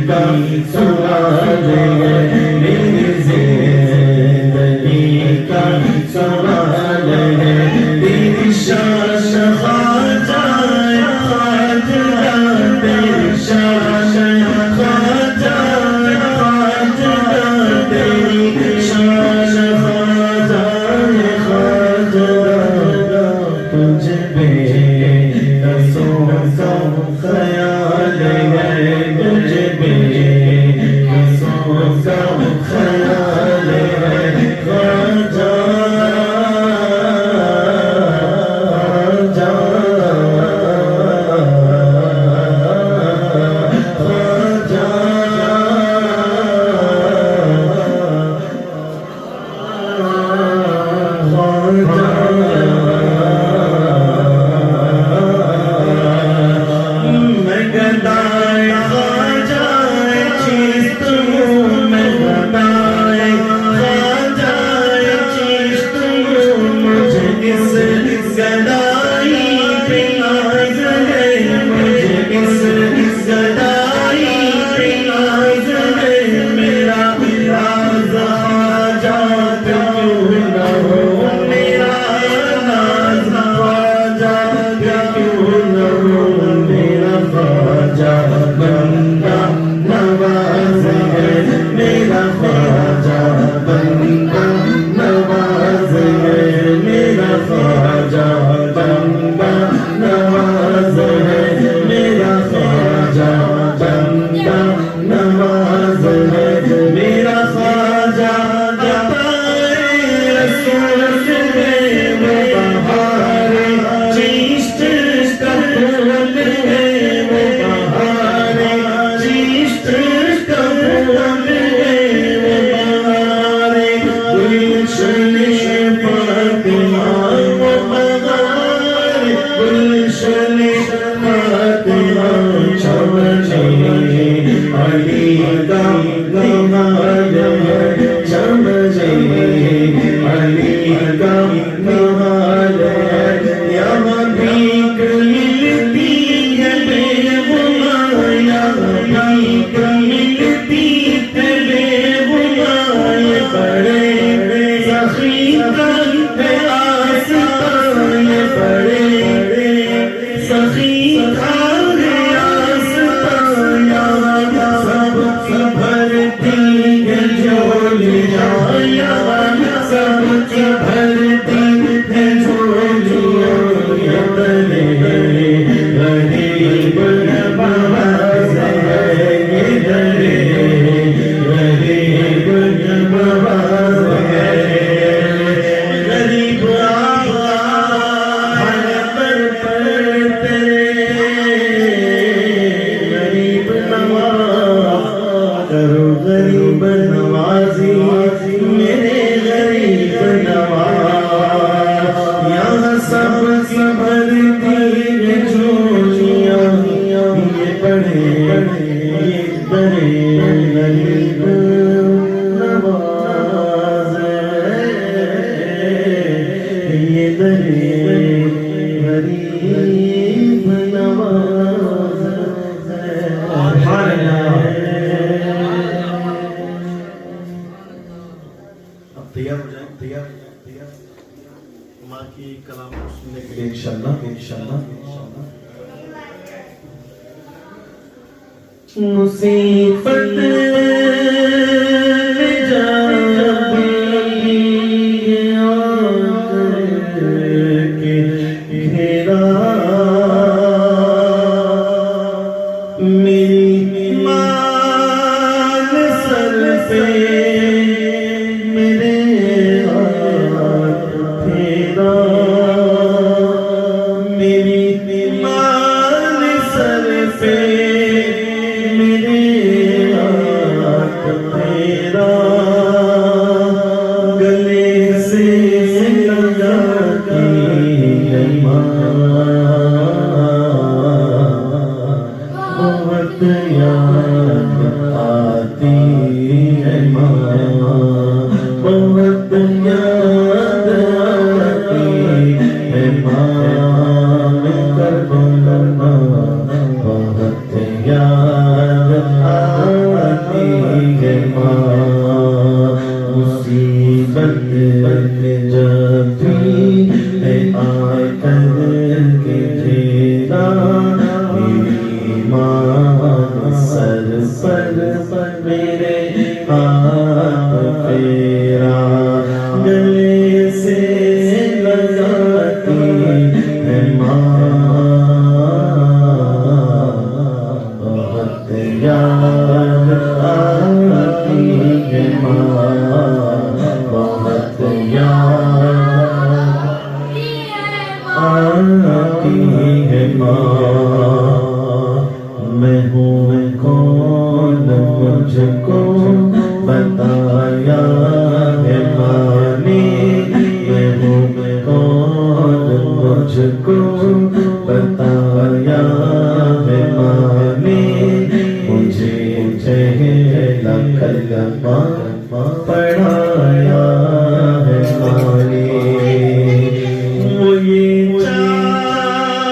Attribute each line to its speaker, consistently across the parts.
Speaker 1: کا سوال ہے، میری زندگی کا سوال ہے، تیری شان خواجہ خواجہ، تیری شان خواجہ خواجہ، تیری شان خواجہ خواجہ، تجھ پہ قصوں کا خیال ہے، تجھ پہ قصوں کا خیال ہے، خواجہ مصیبت میرے میرے ہاتھ پھیرا گلے سے لگاتی ہے ماں بہت یاد آتی ہے ماں بہت یاد آتی ہے ماں میں ہوں کون مجھ کو بتایا ہے ماں نے میں ہوں کون مجھ کو بتایا ہے ماں نے مجھے پہلا کلمہ پڑھایا ہے ماں نے وہ یہ چاہتی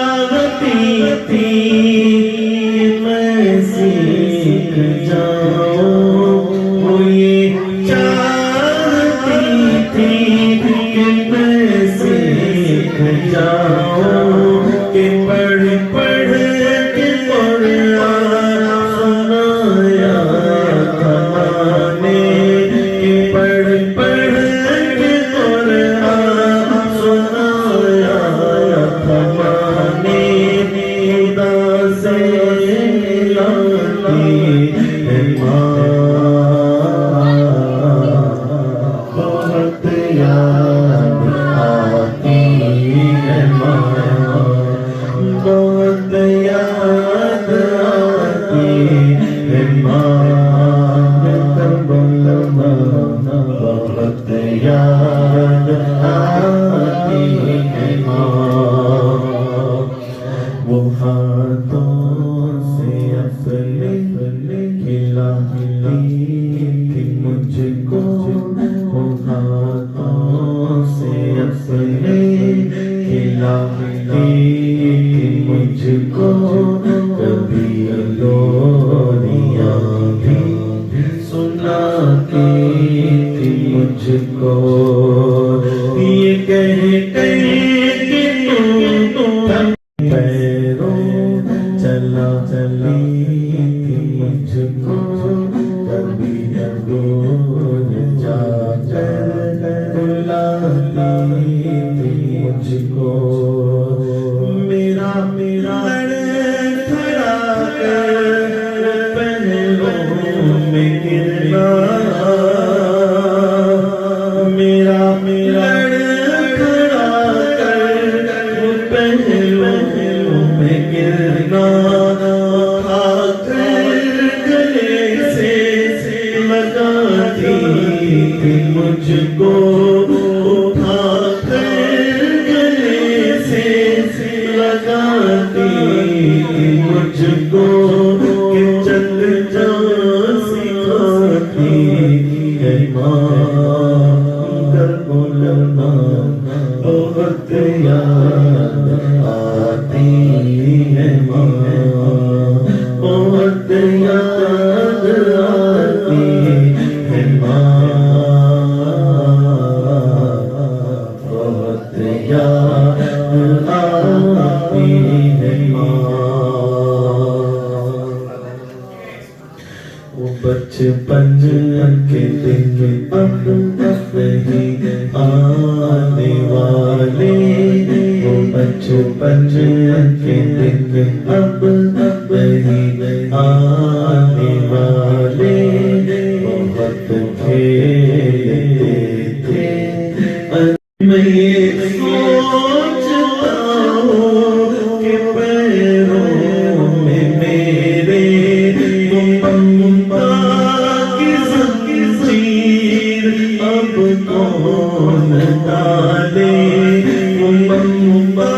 Speaker 1: تھی میں سیکھ جاؤں وہ یہ چاہتی تھی کہ میں سیکھ جاؤں کہ پڑھ پڑھ کے قرآن سنایا تھا ماں نے کہ پڑھ پڑھ کے قرآن سنایا تھا ماں نے خدا سے لاتی ہے ماں بہت یاد آتی ہے ماں بہت یاد آتی ہے ماں بہت یاد آتی ہے ماں وہ ہاتھوں سے اپنے کھلاتی تھی مجھ کو وہ ہاتھوں سے اپنے کھلاتی تھی مجھ کو کبھی لوریاں بھی سناتی تھی مجھ کو یہ کہہ کہ تم پیروں چلا چلی تھی مجھ کو کبھی دور جا کر بلاتی تھی مجھ کو میرا لڑکھڑا کر پہلوں میں گرنا میرا لڑکھڑا کر پہلوں میں گرنا گلے سے لگاتی تھی مجھ کو اٹھا کر گلے سے لگاتی تھی مجھ کو کہ چل جا سکھاتی ہے ماں کر بولنا بہت یاد آتی ہے ماں بہت یاد آتی ہے ماں بہت یاد آتی ہے ماں وہ بچپن کے دن اب نہیں آنے والے وہ بچپن کے دن اب نہیں آنے والے بہت کھیلتے تھے میں یہ سوچتا ہوں کہ پیروں میں میرے ممتا کی زنجیر اب کون ڈالے ممتا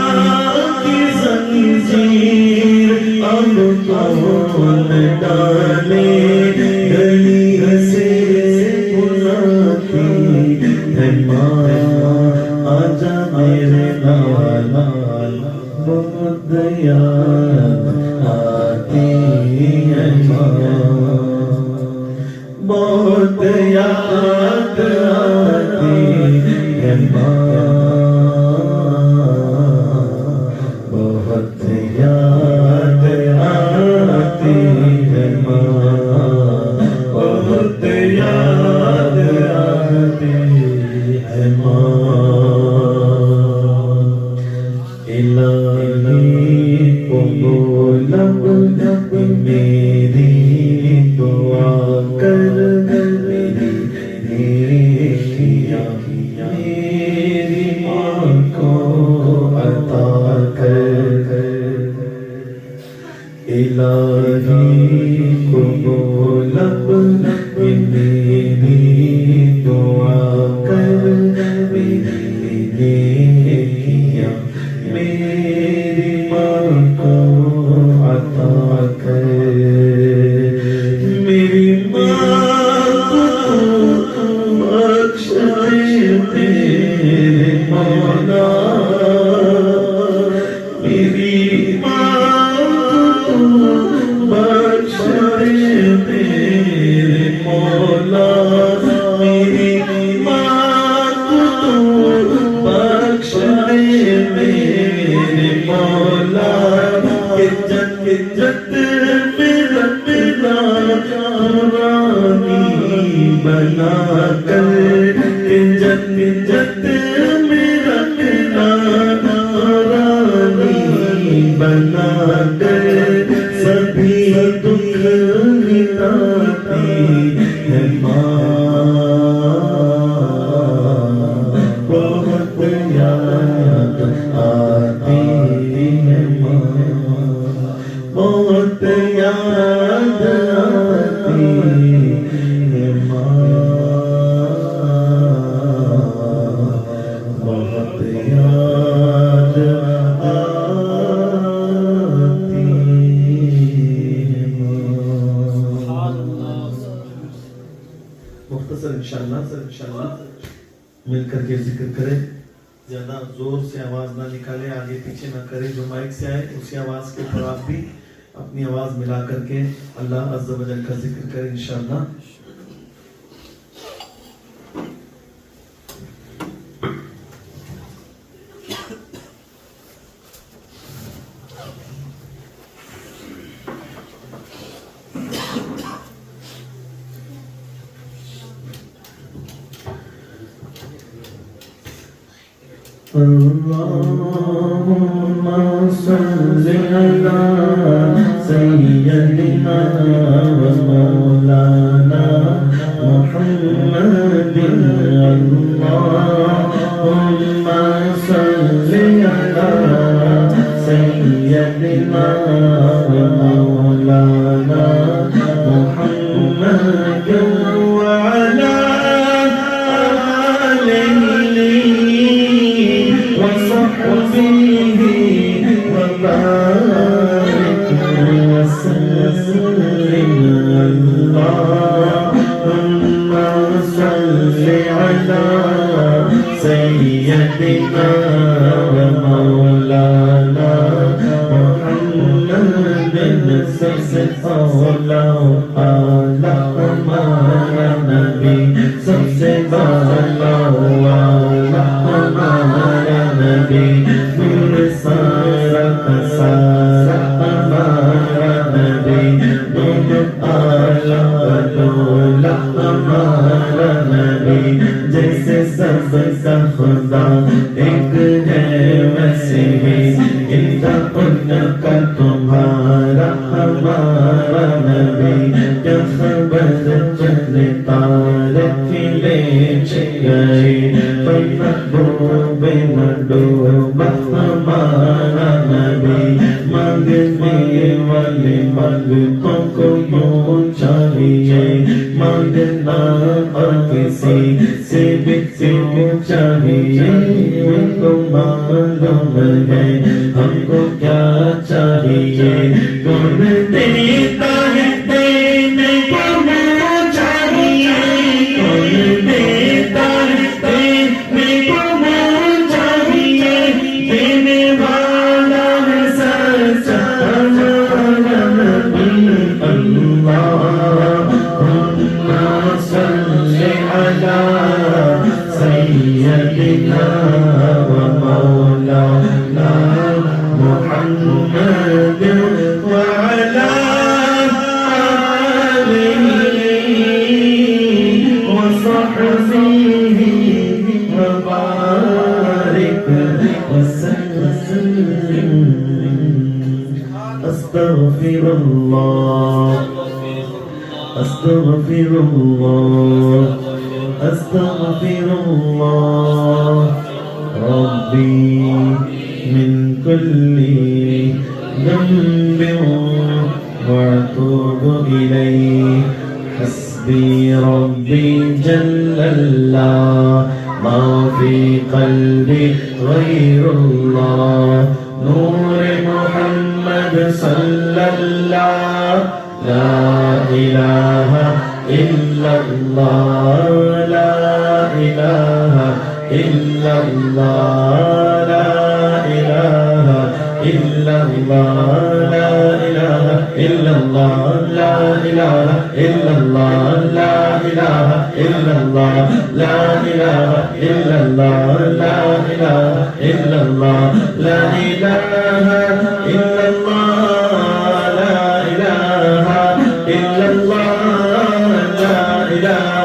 Speaker 1: کی زنجیر اب کون ڈالے گلی سے بلاتی ہے ماں آجا میرے لالا بہت یاد آتی ہے ماں بہت یاد آتی ہے ماں بہت یاد آتی ہے ماں بنا کر جنت میں رکھنا رانی بنا کر سبھی دکھ مٹاتی ہے بہت یاد آتی ہے بہت یاد آتی ہے بہت یاد آتی ہے مختصر انشاءاللہ مل کر کے ذکر کرے زیادہ زور سے آواز نہ نکالے آگے پیچھے نہ کرے جو مائک سے آئے اسی آواز کے اوپر آپ بھی اپنی آواز ملا کر کے اللہ عز و جل کا ذکر کرے انشاءاللہ اللهم صل على سيدنا ومولانا محمد اللهم صل على سيدنا ومولانا محمد وعلى وبارك وسلم اللهم صل على سيدنا ومولانا محمد ہمارا نبی سب سے بالا ہمارا نبی سارا کا سارا ہمارا نبی دولا ہمارا نبی جیسے سب کا خدا ایک ہے ویسے ہی ان کا تمہارا ہمارا نبی کیا خبر چلے تارے کھلے گئے محبوب محبوب ہمارا نبی مانگنے والے مانگتوں کو یوں چاہیے مانگنا اور کسی سے بھی کیوں چاہیے ان کو معلوم ہے ہم کو کیا چاہیے کون دیتا ہے دینے کو منہ چاہیے کون دیتا ہے دینے کو منہ چاہیے دینے والا ہے سچا ہمارا نبی اللہم صل علی سیدنا و مولانا محمد وعلى آله وصحبه وبارك وسلم أستغفر الله أستغفر الله أستغفر الله ربي من كل ذنب وأتوب إليه حسبي ربي جل الله ما في قلبي غير الله نور محمد صلى الله لا إله إلا الله لا إله إلا الله لا إله إلا الله لا إله إلا الله لا إله إلا الله لا إله إلا الله لا إله إلا الله لا إله إلا الله لا إله إلا الله لا إله إلا الله لا إله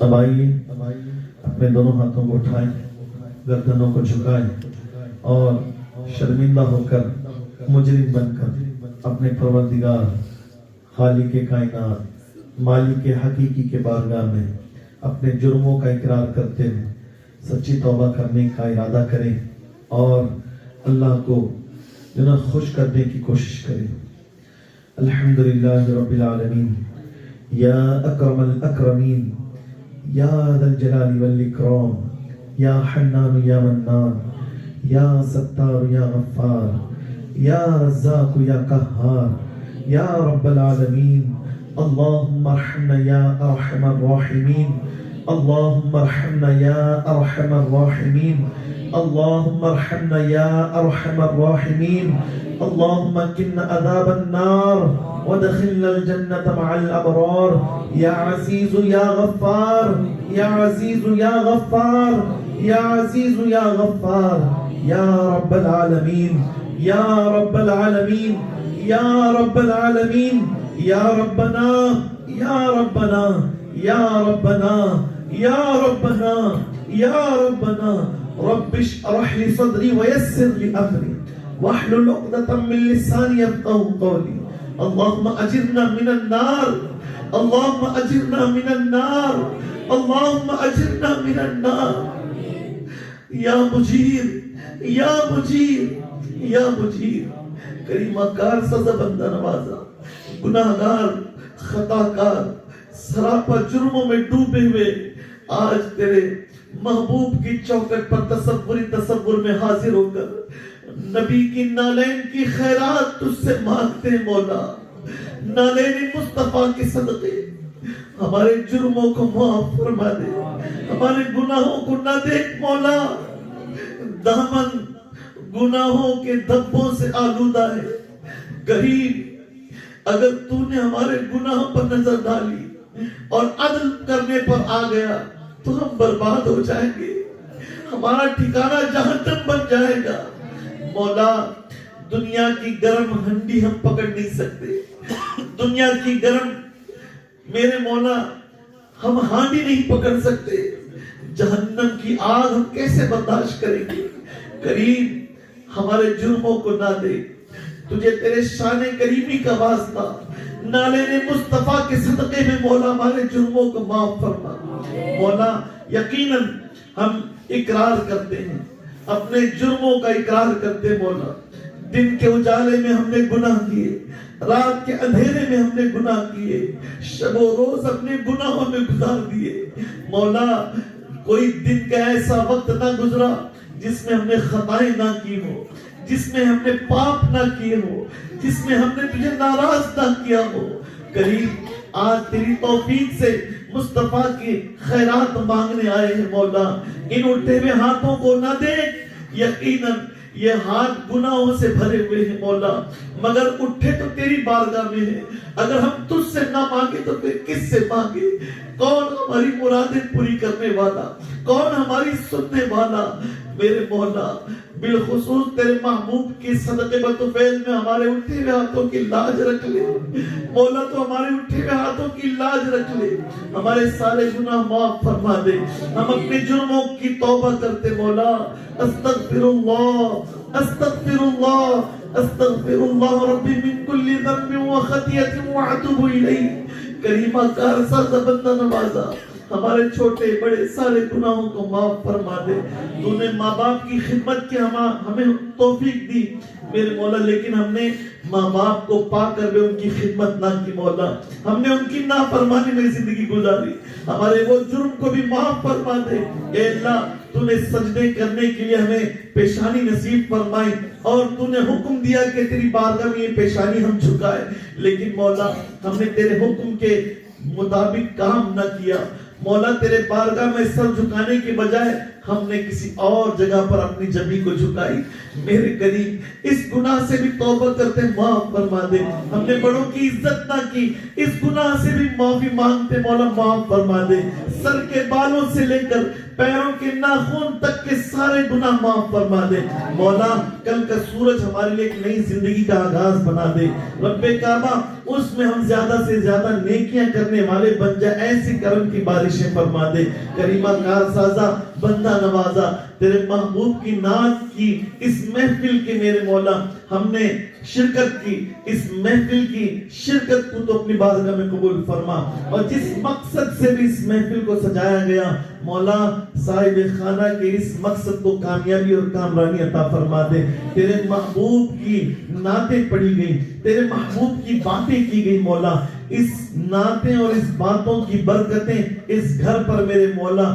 Speaker 1: اب آئیے اپنے دونوں ہاتھوں کو اٹھائیں، گردنوں کو جھکائیں اور شرمندہ ہو کر مجرم بن کر اپنے پروردگار خالق کائنات مالک حقیقی کے بارگاہ میں اپنے جرموں کا اقرار کرتے ہوئے سچی توبہ کرنے کا ارادہ کریں اور اللہ کو جنہیں خوش کرنے کی کوشش کریں۔ الحمدللہ رب العالمین، یا اکرم الاکرمین، یا ذا الجلال والاکرام، یا حنان یا منان، یا ستار یا غفار، یا رزاق یا قہار، یا رب العالمین، اللہم ارحمنا یا ارحم الراحمین، اللہم ارحمنا یا ارحم الراحمین، اللہم ارحمنا یا ارحم الراحمین، اللہم قنا عذاب النار وادخلنا الجنة مع الابرار، یا عزیز یا غفار، یا عزیز یا غفار، یا عزیز یا غفار، یا رب العالمین، یا رب العالمین، یا رب العالمین، یا ربنا یا ربنا یا ربنا یا ربنا یا ربنا، رب اشرح لي صدري ويسر لي امري واحلل عقدة من لساني يفقهوا قولي، اللهم اجرنا من النار، اللهم اجرنا من النار، اللهم اجرنا من النار، یا مجیر یا مجیر یا مجیر، کریمہ کار سزا بندہ نوازا، گناہگار خطاکار سراپا جرموں میں ڈوبے ہوئے آج تیرے محبوب کی چوکٹ پر تصور میں حاضر ہو کر نبی کی نالین کی خیرات تجھ سے مانگتے ہیں مولا، نالین مصطفیٰ کے صدقے ہمارے جرموں کو معاف فرما دے، ہمارے گناہوں کو نہ دیکھ مولا، دامن گناہوں کے دھبوں سے آلودہ ہے، غریب اگر تو نے ہمارے گناہوں پر نظر ڈالی اور عدل کرنے پر آ گیا تو ہم برباد ہو جائیں گے، ہمارا ٹھکانہ جہنم بن جائے گا مولا۔ دنیا کی گرم ہنڈی ہم پکڑ نہیں سکتے، دنیا کی گرم میرے مولا ہم ہانڈی نہیں پکڑ سکتے، جہنم کی آگ ہم کیسے برداشت کریں گے؟ کریم ہمارے جرموں کو نہ دے، تجھے تیرے شان کریمی کا واسطہ نالین مصطفیٰ کے صدقے میں مولا ہمارے جرموں کو معاف فرما مولا۔ یقیناً ہم اقرار کرتے ہیں، اپنے جرموں کا اقرار کرتے مولا، دن کے اجالے میں ہم نے گناہ کیے، رات کے اندھیرے میں ہم نے گناہ کیے، شب و روز اپنے گناہوں میں گزار دیے مولا۔ کوئی دن کا ایسا وقت نہ گزرا جس میں ہم نے خطائیں نہ کی ہو، جس میں ہم نے پاپ نہ کیے ہو، جس میں ہم نے تجھے ناراض نہ کیا ہو۔ کریم آج تیری توفیق سے مصطفیٰ کی خیرات مانگنے آئے ہیں مولا، ان اٹھے ہوئے ہاتھوں کو نہ دیکھ، یقیناً یہ ہاتھ گناہوں سے بھرے ہوئے ہیں مولا، مگر اٹھے تو تیری بارگاہ میں ہیں، اگر ہم تجھ سے نہ مانگے تو پھر کس سے مانگے؟ کون ہماری مرادیں پوری کرنے والا، کون ہماری سننے والا؟ میرے مولا بالخصوص تیرے محبوب کی صدقے بطفیل میں ہمارے اٹھے ہوئے ہاتھوں کی لاج رکھ لے مولا، تو ہمارے اٹھے ہوئے ہاتھوں کی لاج رکھ لے، ہمارے سارے گناہ معاف فرما دے، ہم اپنے جرموں کی توبہ کرتے مولا۔ استغفر اللہ استغفر اللہ استغفر اللہ ربی من کل ذنب و خطیۃ واتوب الیہ۔ کریمہ کار سازا بندہ نوازا، ہمارے چھوٹے بڑے سارے گناہوں کو معاف فرما دے۔ تو نے ماں باپ کی خدمت کی ہمیں توفیق دی میرے مولا، لیکن ہم نے ماں باپ کو پا کر بھی ان کی خدمت نہ کی مولا، ہم نے ان کی نافرمانی میں زندگی گزاری، ہمارے وہ جرم کو بھی معاف فرما دے۔ اے اللہ تو نے سجدے کرنے کے لیے ہمیں پیشانی نصیب فرمائی، اور تو نے حکم دیا کہ تیری بارگاہ میں یہ پیشانی ہم جھکائے، لیکن مولا ہم نے تیرے حکم کے مطابق کام نہ کیا مولا، تیرے بارگاہ میں سر جھکانے کے بجائے ہم نے کسی اور جگہ پر اپنی جبی کو جھکائی، میرے کریم اس گناہ سے بھی توبہ کرتے معاف فرما دے. ہم نے بڑوں کی عزت نہ کی، اس گناہ سے بھی معافی مانگتے مولا معاف فرما دے. سر کے بالوں سے لے کر پیروں کے ناخن تک کے سارے گناہ معاف فرما دے. مولا کل کا سورج ہمارے لیے ایک نئی زندگی کا آغاز بنا دے. رب کعبہ اس میں ہم زیادہ سے زیادہ نیکیاں کرنے والے بن جائے، ایسی کرم کی بارشیں فرما دے. کریمہ کار سازا بندہ نوازا تیرے محبوب کی نعت کی اس محفل کے میرے مولا ہم نے شرکت کی، اس محفل کی شرکت کو تو اپنی بارگاہ میں قبول فرما. اور جس مقصد سے بھی اس محفل کو سجایا گیا مولا صاحب خانہ کے اس مقصد کو کامیابی اور کامرانی عطا فرما دے. تیرے محبوب کی نعتیں پڑھی گئی، تیرے محبوب کی باتیں کی گئی مولا، اس نعتیں اور اس باتوں کی برکتیں اس گھر پر میرے مولا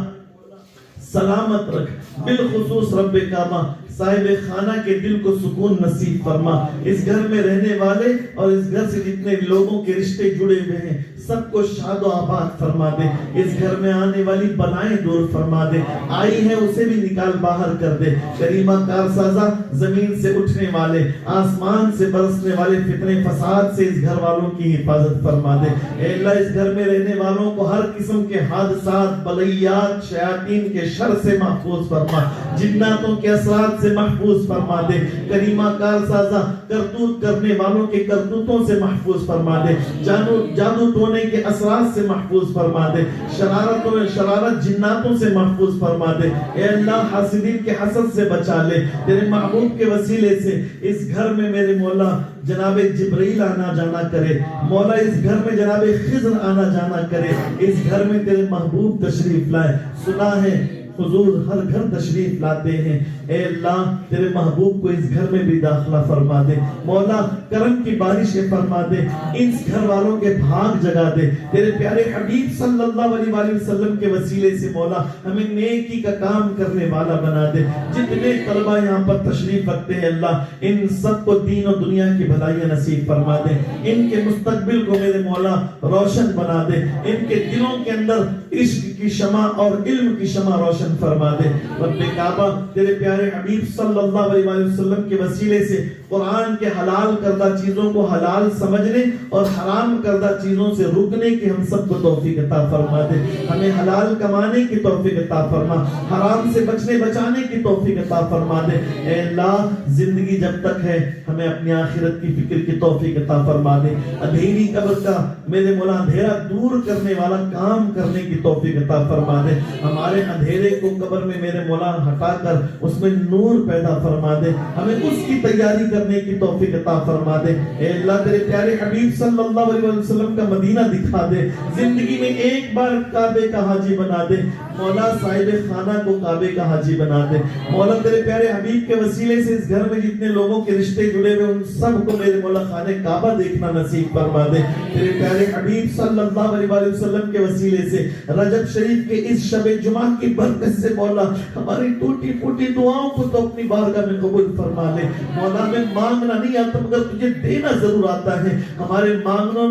Speaker 1: سلامت رکھ. بالخصوص رب کعبہ صاحب خانہ کے دل کو سکون نصیب فرما. اس گھر میں رہنے والے اور اس گھر سے جتنے لوگوں کے رشتے جڑے ہوئے ہیں سب کو شاد و آباد فرما دے. اس گھر میں آنے والی بلائیں دور فرما دے، آئی ہے اسے بھی نکال باہر کر دے. کریمہ کار سازا زمین سے اٹھنے والے آسمان سے برسنے والے فتنے فساد سے اس گھر والوں کی حفاظت فرما دے. اے اللہ اس گھر میں رہنے والوں کو ہر قسم کے حادثات، بلیات، شیاطین کے شر سے محفوظ فرما، جناتوں کے اثرات سے محفوظ فرما دے. کریمہ کار سازا کرتوت کرنے والوں کے کرتوتوں سے محفوظ فرما دے، جادو ٹونے کے اثرات سے محفوظ فرما دے، شرارت جناتوں سے محفوظ فرما دے. اے اللہ حاسدین کے حسد سے بچا لے. تیرے محبوب کے وسیلے سے اس گھر میں میرے مولا جناب جبرائیل آنا جانا کرے مولا، اس گھر میں جناب خضر آنا جانا کرے، اس گھر میں تیرے محبوب تشریف لائے. سنا ہے حضور ہر گھر تشریف لاتے ہیں. اے اللہ تیرے محبوب کو اس گھر میں بھی داخلہ فرما دے مولا، کرم کی بارشیں فرما دے، اس گھر والوں کے بھاگ جگا دے. تیرے پیارے حبیب صلی اللہ علیہ وآلہ وسلم کے وسیلے سے مولا ہمیں نیکی کا کام کرنے والا بنا دے. جتنے طلبہ یہاں پر تشریف رکھتے ہیں اللہ ان سب کو دین و دنیا کی بھلائیاں نصیب فرما دے. ان کے مستقبل کو میرے مولا روشن بنا دے، ان کے دلوں کے اندر عشق کی شمع اور علم کی شمع روشن فرما دے. رب کعبہ تیرے پیارے حبیب صلی اللہ علیہ وسلم کے وسیلے سے قرآن کے حلال کردہ چیزوں کو حلال سمجھنے اور حرام کردہ چیزوں سے رکنے کی ہم سب کو توفیق عطا فرما دے. ہمیں حلال کمانے کی توفیق عطا فرما، حرام سے بچنے بچانے کی توفیق عطا فرما دے. اے اللہ زندگی جب تک ہے ہمیں اپنی آخرت کی فکر کی توفیق عطا فرما دے. اندھیری قبر کا میرے مولا اندھیرا دور کرنے والا کام کرنے کی توفیق عطا فرما دے. ہمارے اندھیرے کو قبر میں میرے مولا ہٹا کر اس میں نور پیدا فرما دے. ہمیں اس کی تیاری کرنے کی توفیق عطا فرما دے. اے اللہ تیرے پیارے حبیب صلی اللہ علیہ وسلم کا مدینہ دکھا دے. زندگی میں ایک بار کعبے کا حاجی بنا دے مولا، صاحب خانہ کو کعبے کا حاجی بنا دے مولا. تیرے پیارے حبیب کے وسیلے سے اس گھر میں جتنے لوگوں کے رشتے جڑے ہوئے ان سب کو میرے مولا خانے کعبہ دیکھنا نصیب فرما دے. تیرے پیارے حبیب صلی اللہ علیہ وسلم کے وسیلے سے رجب شریف کے اس شب جمعہ کی برکت سے مولا ہماری ٹوٹی پھوٹی دعاؤں کو تو اپنی بارگاہ میں قبول فرما لے مولا. ہمیں مانگنا نہیں آتا مگر تجھے دینا ضرور آتا ہے. ہمارے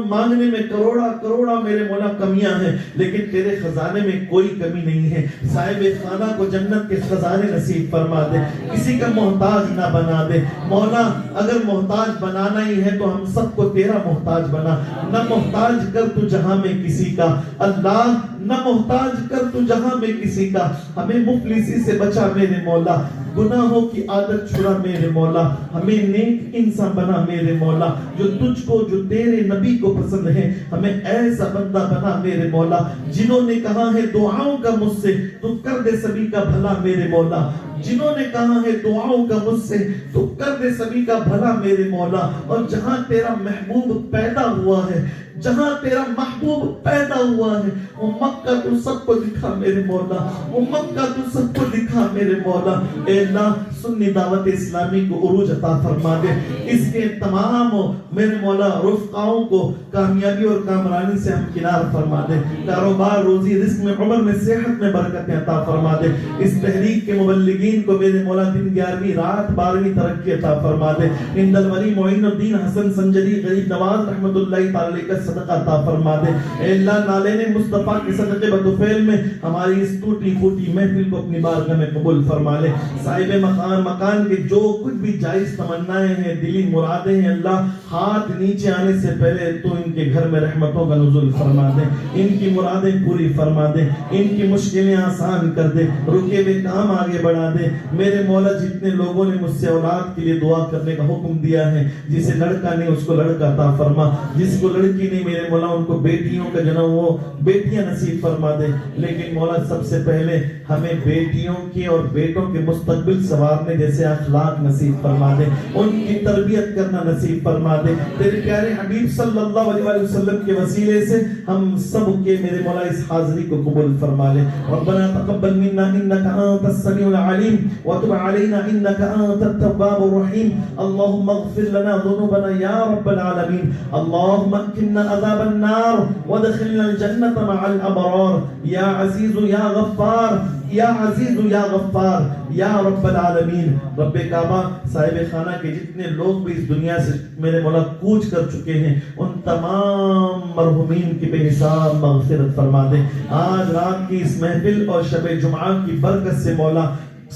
Speaker 1: مانگنے میں کروڑا میرے مولا کمیاں ہیں لیکن تیرے خزانے میں کوئی کمی نہیں ہے. صاحب خانہ کو جنت کے خزانے نصیب فرما دے، کسی کا محتاج نہ بنا دے مولا. اگر محتاج بنانا ہی ہے تو ہم سب کو تیرا محتاج بنا، نہ محتاج کر تو جہاں میں کسی کا اللہ، نہ محتاج کر تو جہاں میں کسی کا. ہمیں مفلسی سے بچا میرے مولا، گناہوں کی عادت چھڑا میرے مولا. ہمیں نیک انسان بنا میرے مولا، جو تجھ کو جو تیرے نبی کو پسند ہے. ہمیں ایسا بندہ بنا میرے مولا جنہوں نے کہا ہے دعاؤں کا مجھ سے تو کر دے سبھی کا بھلا میرے مولا. جنہوں نے کہا ہے دعاؤں کا مجھ سے تو کر دے سبھی کا بھلا میرے مولا. اور جہاں تیرا محبوب پیدا ہوا ہے، جہاں تیرا محبوب پیدا ہوا ہے وہ مکہ تو سب کو دکھا میرے مولا، وہ مکہ تو سب کو دکھا میرے مولا. اے اللہ سنی دعوت اسلامی کو عروج عطا فرما دے. اس کے تمام میرے مولا رفقاؤں کو کامیابی اور کامرانی سے ہمکنار فرما دے. کاروبار، روزی، رزق میں، عمر میں، صحت میں برکت عطا فرما دے. اس تحریک کے مبلغین کو میرے مولا دن 11ویں رات 12ویں ترقی عطا فرما دے. ہند الولی معین الدین حسن سنجری غریب نواز رحمت اللہ تعالی کا صدقہ عطا فرما دے. اے اللہ نالین مصطفیٰ کے صدقے بدفعل میں ہماری اس ٹوٹی پھوٹی محفل کو اپنی بارگاہ میں قبول فرما لے. صاحب مکان کے جو کچھ بھی جائز تمنائیں ہیں, دلی مرادیں ہیں, اللہ ہاتھ نیچے آنے سے پہلے تو ان کے گھر میں رحمتوں کا نزول فرما دے, ان کی مرادیں پوری فرما دے, ان کی مشکلیں آسان کر دے, رکے ہوئے کام آگے بڑھا دے. میرے مولا جتنے لوگوں نے مجھ سے اولاد کے لیے دعا کرنے کا حکم دیا ہے, جسے لڑکا نہیں اس کو لڑکا عطا فرما, جس کو لڑکی نہیں میرے مولا ان کو بیٹیوں کا جنم وہ بیٹیاں نصیب فرما دے. لیکن مولا سب سے پہلے ہمیں بیٹیوں کے اور بیٹوں کے مستقبل سنوارنے جیسے اخلاق نصیب فرما دے, ان کی تربیت کرنا نصیب فرما دے. تیرے پیارے حبیب صلی اللہ علیہ وسلم کے وسیلے سے ہم سب کے میرے مولا اس حاضری کو قبول فرما لے. ربنا تقبل منا انك انت السميع العليم وتب علينا انك انت التواب الرحيم. اللهم اغفر لنا ذنوبنا يا رب العالمين. اللهم اكفنا عذاب النار وادخلنا الجنة مع الابرار يا عزيز يا غفار یا عزیز یا غفار یا رب العالمین. رب کعبہ صاحب خانہ کے جتنے لوگ بھی اس دنیا سے میرے مولا کوچ کر چکے ہیں, ان تمام مرحومین کی بے حساب مغفرت فرما دے. آج رات کی اس محفل اور شب جمعہ کی برکت سے مولا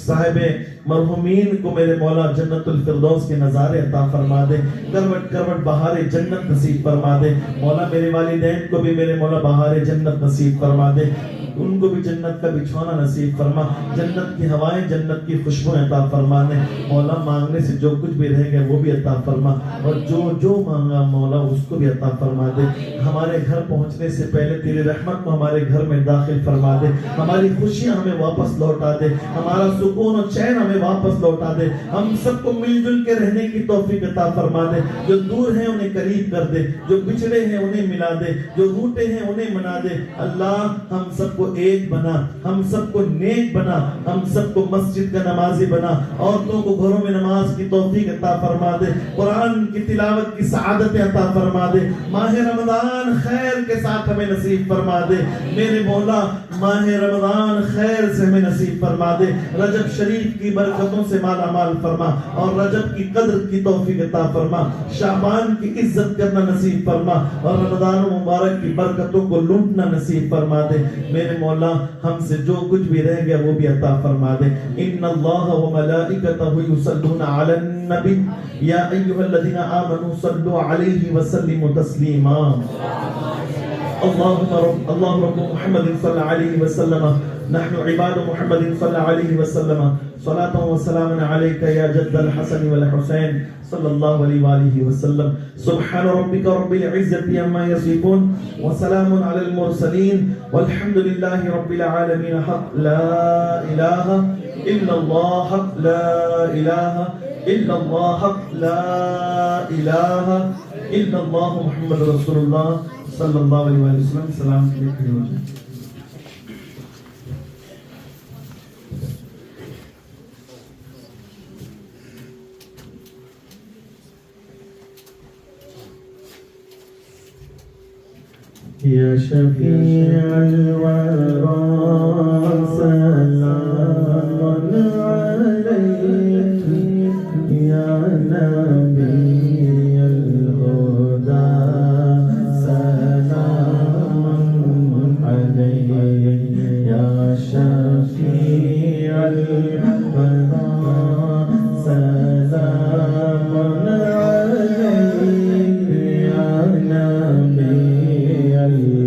Speaker 1: صاحب مرحومین کو میرے مولا جنت الفردوس کے نظارے عطا فرما دے, کروٹ کروٹ بہار جنت نصیب فرما دے. مولا میرے والدین کو بھی میرے مولا بہار جنت نصیب فرما دے, ان کو بھی جنت کا بچھونا نصیب فرما, جنت کی ہوائیں جنت کی خوشبو عطا فرما دے. مولا مانگنے سے جو کچھ بھی رہ گیا وہ بھی عطا فرما, اور جو جو مانگا مولا اس کو بھی عطا فرما دے. ہمارے گھر پہنچنے سے پہلے تیری رحمت کو ہمارے گھر میں داخل فرما دے, ہماری خوشیاں ہمیں واپس لوٹا دے, ہمارا سکون اور چین ہمیں واپس لوٹا دے. ہم سب کو مل جل کے رہنے کی توفیق عطا فرما دے. جو دور ہیں انہیں قریب کر دے, جو بچھڑے ہیں انہیں ملا دے, جو روٹے ہیں انہیں منا دے. اللہ ہم سب کو ایک بنا, ہم سب کو نیک بنا, ہم سب کو مسجد کا نمازی بنا, عورتوں کو گھروں میں نماز کی توفیق عطا فرما دے, قرآن کی تلاوت کی سعادت عطا فرما دے. ماہ رمضان خیر کے ساتھ ہمیں نصیب فرما دے میرے مولا, ماہ رمضان خیر سے ہمیں نصیب فرما دے. رجب شریف کی برکتوں سے مالا مال فرما, اور رجب کی قدر کی توفیق عطا فرما. شعبان کی عزت کرنا نصیب فرما, اور رمضان مبارک کی برکتوں کو لوٹنا نصیب فرما دے. میرے مولا ہم سے جو کچھ بھی رہ گیا وہ بھی عطا فرما دے. ان اللہ و ملائکتہ یصلون علی النبی یا ایھا الذین آمنوا صلوا علیہ وسلموا تسلیما. اللهم رب محمد صلى عليه وسلم, نحن عباد محمد صلى عليه وسلم, صلاة وسلام عليك يا جد الحسن والحسين صلى الله عليه وآله وسلم. سبحان ربك رب العزة عما يصفون وسلام على المرسلين والحمد لله رب العالمين. حق لا إله إلا الله, حق لا إله إلا الله, حق لا إله إلا الله, محمد رسول الله صلی اللہ علیہ وسلم. سلام کے لیے کھڑے ہو جائیں. یا شفیع الورا سلام علیک یا نبی الہدی سلام علیک یا شفیع الورا سلام علیک یا نبی الہدی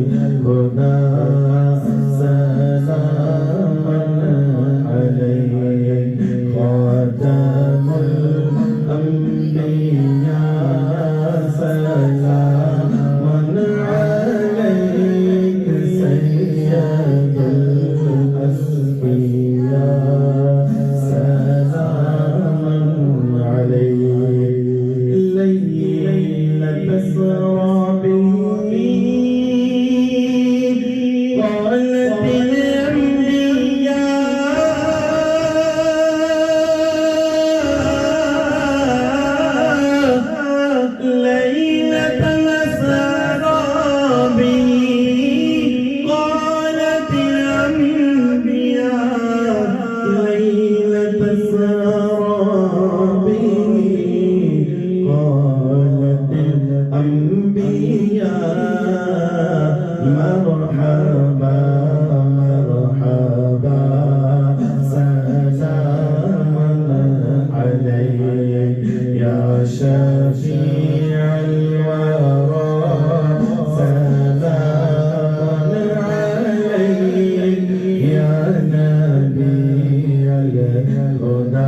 Speaker 1: نبی الہدی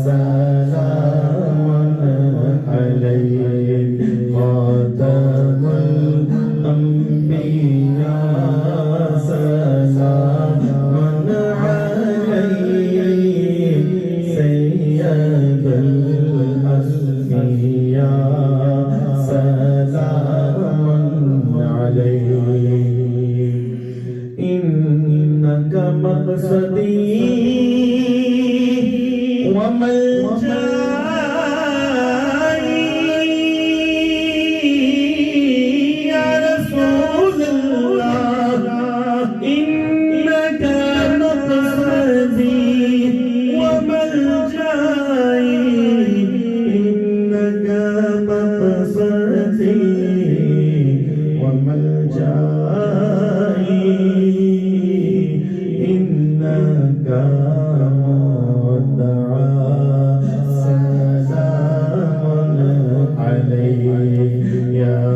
Speaker 1: سلام علیک خاتم الانبیاء سلام علیک سید الانبیاء سلام علیک انک مقصدی وملجائی یا رسول اللہ انک مقصدی وملجائی انک مقصدی وملجائی انک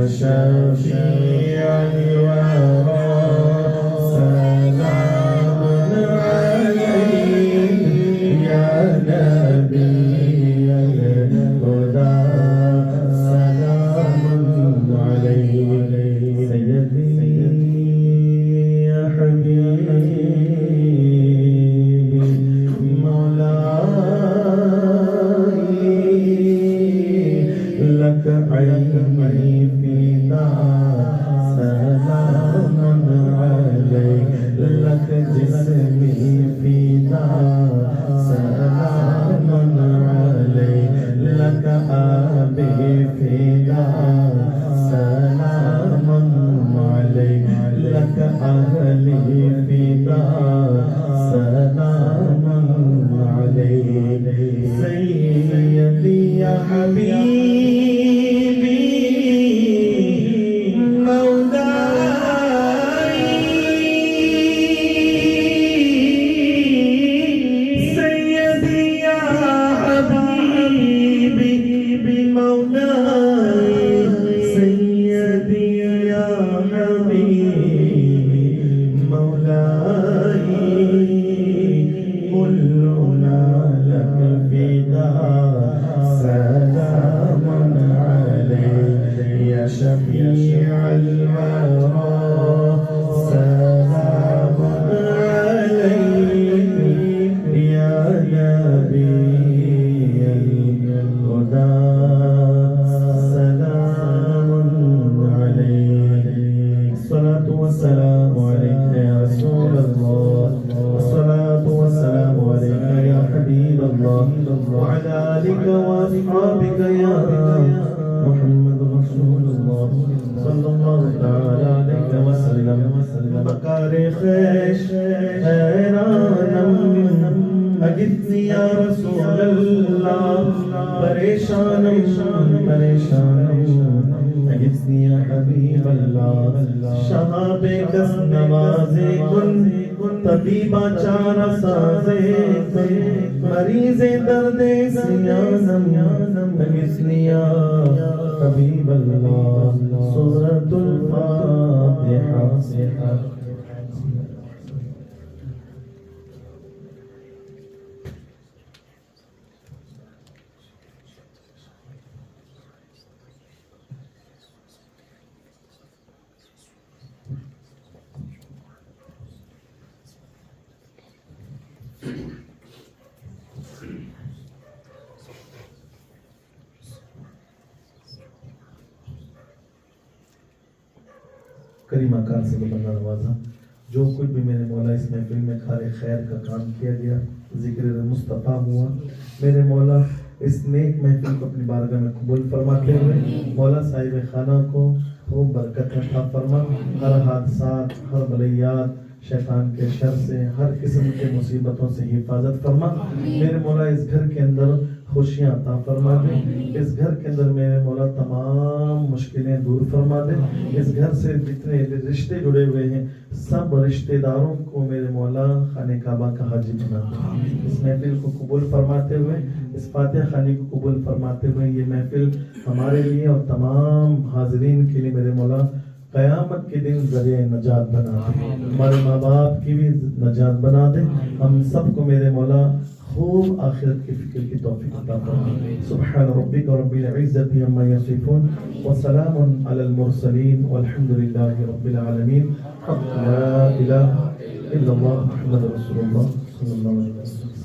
Speaker 1: شفيع الورى سلام عليك يا نبي الهدى سلام عليك سيدي يا حبيبي مولاي لك عيني سلام عليك لك جسمي فدا سلام عليك لك أبي فدا سلام عليك لك أهلي فدا سلام عليك سيدي يا حبيبي شفيع الورى سلام عليك يا نبي الهدى سلام عليك الصلاة والسلام عليك يا رسول الله والصلاة والسلام عليك يا حبيب الله وعلى آلك وأصحابك يا محمد رسول الله صلى الله تعالى عليه وسلم بقار خيش حيرانم أجدني يا رسول الله پریشانم أجدني يا حبيب الله شهاب کس نوازے کن طبیبہ چارہ سازے کن مریض درد سیانم أجدني يا حبيب الله سورة الفاتحة کریم آقا سے بندہ نوازا جو کچھ بھی میرے مولا اس محفل میں کار خیر کا کام کیا گیا ذکر مصطفیٰ ہوا میرے مولا اس نیک محفل کو اپنی بارگاہ میں قبول فرماتے ہوئے مولا صاحب خانہ کو خوب برکت عطا فرما ہر حادثات ہر بلیات شیطان کے شر سے ہر قسم کے مصیبتوں سے حفاظت فرما میرے مولا اس گھر کے اندر خوشیاں عطا فرما دے اس گھر کے اندر میرے مولا تمام مشکلیں دور فرما دے اس گھر سے جتنے رشتے جڑے ہوئے ہیں سب رشتہ داروں کو میرے مولا خانہ کعبہ کا حاجی بنا دے اس محفل کو قبول فرماتے ہوئے اس فاتح خانی کو قبول فرماتے ہوئے یہ محفل ہمارے لیے اور تمام حاضرین کے لیے میرے مولا قیامت کے دن ذریعہ نجات بنا دے، ہمارے ماں باپ کی بھی نجات بنا دے، ہم سب کو میرے مولا خوب آخرت کی فکر کی توفیق عطا فرما۔ سبحان ربک رب العزت عما یصفون وسلام علی المرسلین والحمد للہ رب العالمین۔ لا الہ الا اللہ محمد رسول اللہ صلی اللہ علیہ وسلم۔